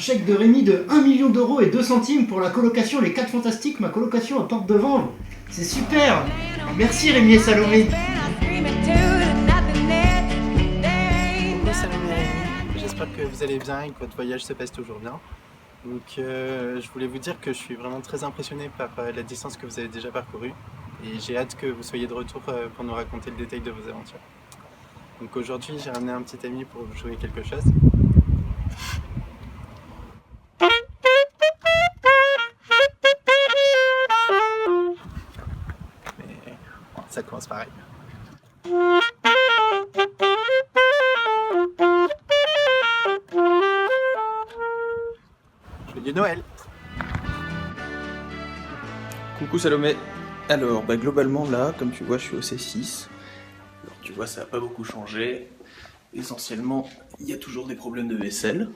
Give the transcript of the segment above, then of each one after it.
chèque de Rémi de 1 million d'euros et 2 centimes pour la colocation Les 4 Fantastiques, ma colocation à Porte de Vanves. C'est super. Merci Rémi et Salomé. Bonjour Salomé et Rémi, j'espère que vous allez bien et que votre voyage se passe toujours bien. Donc je voulais vous dire que je suis vraiment très impressionné par la distance que vous avez déjà parcourue et j'ai hâte que vous soyez de retour pour nous raconter le détail de vos aventures. Donc aujourd'hui j'ai ramené un petit ami pour vous jouer quelque chose. Mais bon, ça commence pareil. Joyeux Noël! Coucou Salomé. Alors, globalement là, comme tu vois, je suis au C6. Alors, tu vois, ça n'a pas beaucoup changé. Essentiellement, il y a toujours des problèmes de vaisselle.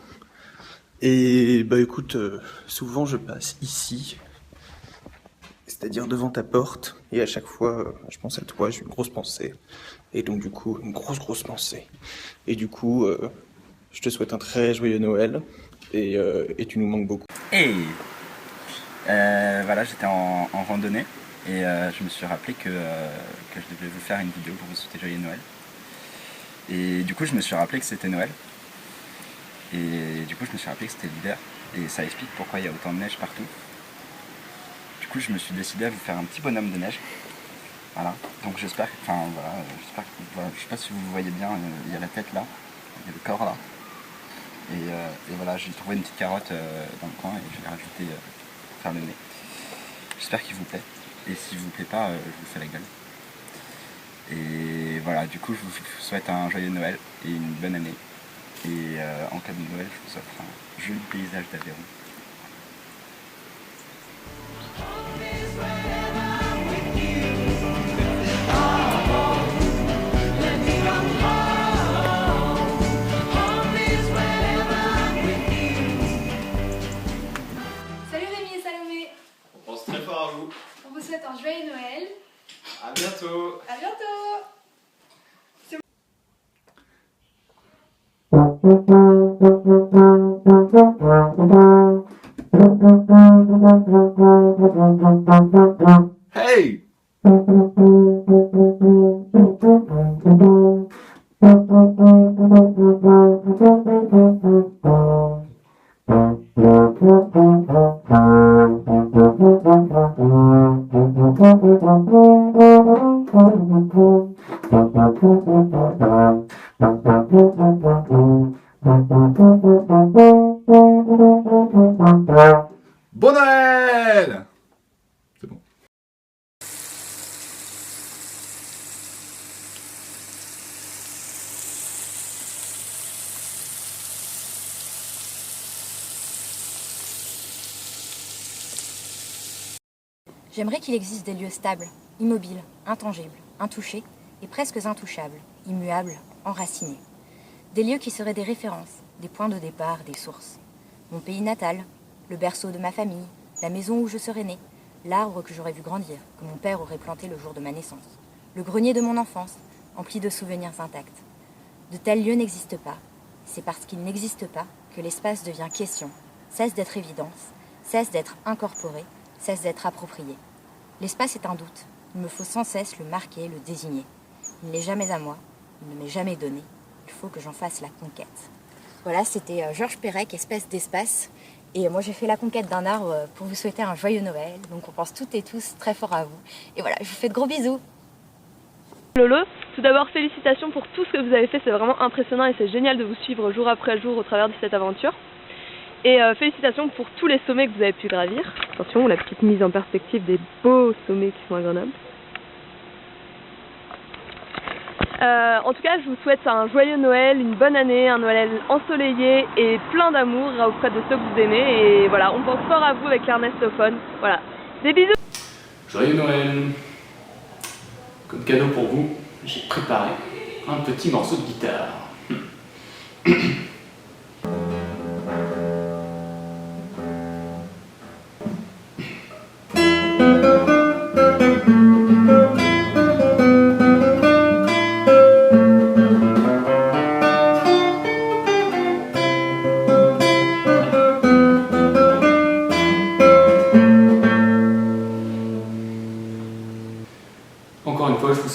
Et écoute, souvent je passe ici, c'est-à-dire devant ta porte, et à chaque fois, je pense à toi, j'ai une grosse pensée. Et donc du coup, une grosse pensée. Et du coup, je te souhaite un très joyeux Noël, et tu nous manques beaucoup. Hey voilà, j'étais en randonnée et je me suis rappelé que je devais vous faire une vidéo pour vous souhaiter joyeux Noël. Et du coup, je me suis rappelé que c'était Noël. Et du coup, je me suis rappelé que c'était l'hiver. Et ça explique pourquoi il y a autant de neige partout. Du coup, je me suis décidé à vous faire un petit bonhomme de neige. Voilà. Donc j'espère que, je sais pas si vous voyez bien, il y a la tête là, il y a le corps là. Et voilà, j'ai trouvé une petite carotte dans le coin et je l'ai rajouté pour faire le nez. J'espère qu'il vous plaît. Et s'il vous plaît pas, je vous fais la gueule. Et voilà, du coup, je vous souhaite un joyeux Noël et une bonne année. Et en cas de Noël, je vous offre un joli paysage d'Aveyron. Salut Rémi et Salomé. On pense très fort à vous. On vous souhaite un joyeux Noël. À bientôt. À bientôt. Hey! Bon Noël! C'est bon. J'aimerais qu'il existe des lieux stables, immobiles, intangibles, intouchés et presque intouchables, immuables, enracinés. Des lieux qui seraient des références, des points de départ, des sources. Mon pays natal, le berceau de ma famille, la maison où je serais né, l'arbre que j'aurais vu grandir, que mon père aurait planté le jour de ma naissance, le grenier de mon enfance, empli de souvenirs intacts. De tels lieux n'existent pas. C'est parce qu'ils n'existent pas que l'espace devient question, cesse d'être évidence, cesse d'être incorporé, cesse d'être approprié. L'espace est un doute. Il me faut sans cesse le marquer, le désigner. Il n'est jamais à moi, il ne m'est jamais donné. Il faut que j'en fasse la conquête. Voilà, c'était Georges Perec, Espèce d'espace. Et moi, j'ai fait la conquête d'un arbre pour vous souhaiter un joyeux Noël. Donc on pense toutes et tous très fort à vous. Et voilà, je vous fais de gros bisous. Lolo, tout d'abord félicitations pour tout ce que vous avez fait, c'est vraiment impressionnant et c'est génial de vous suivre jour après jour au travers de cette aventure. Et félicitations pour tous les sommets que vous avez pu gravir. Attention, la petite mise en perspective des beaux sommets qui sont à Grenoble. En tout cas, je vous souhaite un joyeux Noël, une bonne année, un Noël ensoleillé et plein d'amour auprès de ceux que vous aimez. Et voilà, on pense fort à vous avec l'Ernestophone. Voilà, des bisous. Joyeux Noël. Comme cadeau pour vous, j'ai préparé un petit morceau de guitare.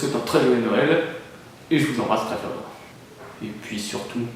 souhaite un très joyeux Noël et je vous embrasse très fort. Et puis surtout,